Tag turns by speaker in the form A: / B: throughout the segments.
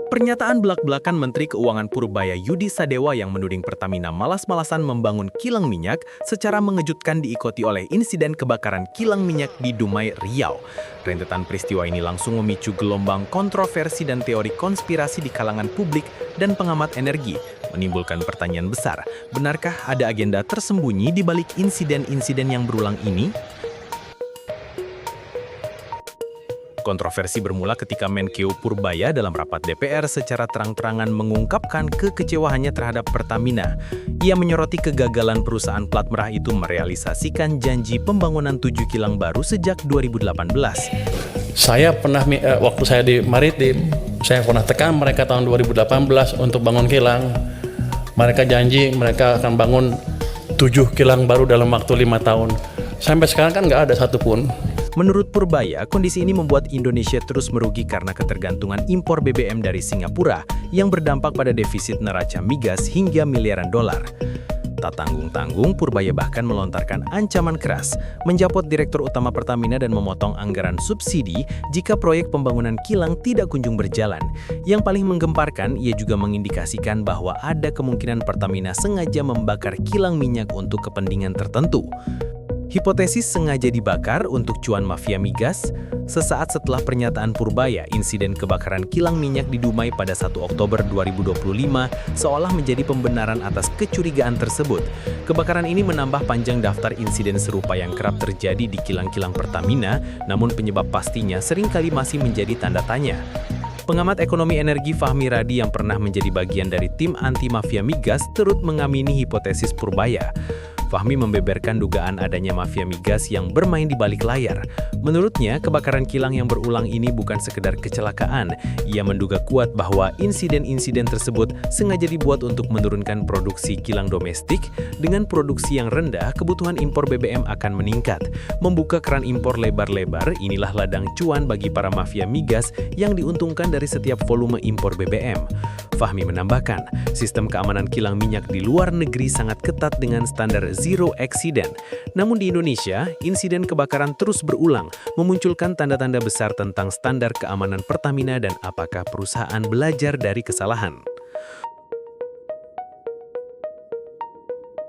A: Pernyataan belak-belakan Menteri Keuangan Purbaya Yudi Sadewa yang menuding Pertamina malas-malasan membangun kilang minyak secara mengejutkan diikuti oleh insiden kebakaran kilang minyak di Dumai, Riau. Rentetan peristiwa ini langsung memicu gelombang kontroversi dan teori konspirasi di kalangan publik dan pengamat energi, menimbulkan pertanyaan besar, benarkah ada agenda tersembunyi di balik insiden-insiden yang berulang ini? Kontroversi bermula ketika Menkeu Purbaya dalam rapat DPR secara terang-terangan mengungkapkan kekecewaannya terhadap Pertamina. Ia menyoroti kegagalan perusahaan plat merah itu merealisasikan janji pembangunan 7 kilang baru sejak 2018.
B: Saya pernah, waktu saya di Maritim, saya pernah tekan mereka tahun 2018 untuk bangun kilang. Mereka janji mereka akan bangun 7 kilang baru dalam waktu 5 tahun. Sampai sekarang kan nggak ada satupun.
A: Menurut Purbaya, kondisi ini membuat Indonesia terus merugi karena ketergantungan impor BBM dari Singapura yang berdampak pada defisit neraca migas hingga miliaran dolar. Tak tanggung-tanggung, Purbaya bahkan melontarkan ancaman keras, menjapot Direktur Utama Pertamina dan memotong anggaran subsidi jika proyek pembangunan kilang tidak kunjung berjalan. Yang paling menggemparkan, ia juga mengindikasikan bahwa ada kemungkinan Pertamina sengaja membakar kilang minyak untuk kepentingan tertentu. Hipotesis sengaja dibakar untuk cuan mafia migas. Sesaat setelah pernyataan Purbaya, insiden kebakaran kilang minyak di Dumai pada 1 Oktober 2025 seolah menjadi pembenaran atas kecurigaan tersebut. Kebakaran ini menambah panjang daftar insiden serupa yang kerap terjadi di kilang-kilang Pertamina, namun penyebab pastinya seringkali masih menjadi tanda tanya. Pengamat ekonomi energi Fahmi Radi yang pernah menjadi bagian dari tim anti-mafia migas turut mengamini hipotesis Purbaya. Fahmi membeberkan dugaan adanya mafia migas yang bermain di balik layar. Menurutnya, kebakaran kilang yang berulang ini bukan sekedar kecelakaan. Ia menduga kuat bahwa insiden-insiden tersebut sengaja dibuat untuk menurunkan produksi kilang domestik. Dengan produksi yang rendah, kebutuhan impor BBM akan meningkat. Membuka keran impor lebar-lebar, inilah ladang cuan bagi para mafia migas yang diuntungkan dari setiap volume impor BBM. Fahmi menambahkan, sistem keamanan kilang minyak di luar negeri sangat ketat dengan standar zero accident. Namun di Indonesia, insiden kebakaran terus berulang, memunculkan tanda-tanda besar tentang standar keamanan Pertamina dan apakah perusahaan belajar dari kesalahan.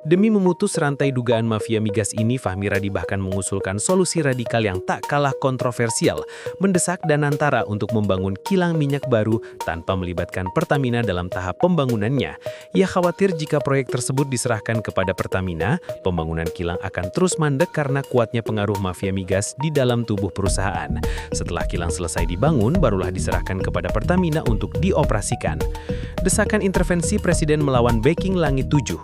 A: Demi memutus rantai dugaan mafia migas ini, Fahmi Radi bahkan mengusulkan solusi radikal yang tak kalah kontroversial, mendesak Danantara untuk membangun kilang minyak baru tanpa melibatkan Pertamina dalam tahap pembangunannya. Ia khawatir jika proyek tersebut diserahkan kepada Pertamina, pembangunan kilang akan terus mandek karena kuatnya pengaruh mafia migas di dalam tubuh perusahaan. Setelah kilang selesai dibangun, barulah diserahkan kepada Pertamina untuk dioperasikan. Desakan intervensi Presiden melawan backing Langit 7.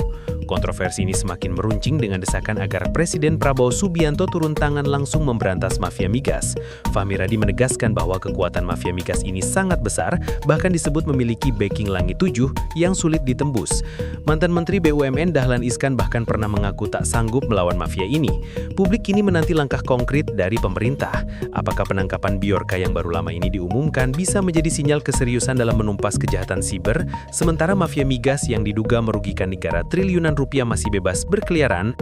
A: Kontroversi ini semakin meruncing dengan desakan agar Presiden Prabowo Subianto turun tangan langsung memberantas mafia migas. Fahmi Radi menegaskan bahwa kekuatan mafia migas ini sangat besar, bahkan disebut memiliki backing Langit 7 yang sulit ditembus. Mantan Menteri BUMN Dahlan Iskan bahkan pernah mengaku tak sanggup melawan mafia ini. Publik kini menanti langkah konkret dari pemerintah. Apakah penangkapan Biorka yang baru lama ini diumumkan bisa menjadi sinyal keseriusan dalam menumpas kejahatan siber, sementara mafia migas yang diduga merugikan negara triliunan rupiah masih bebas berkeliaran?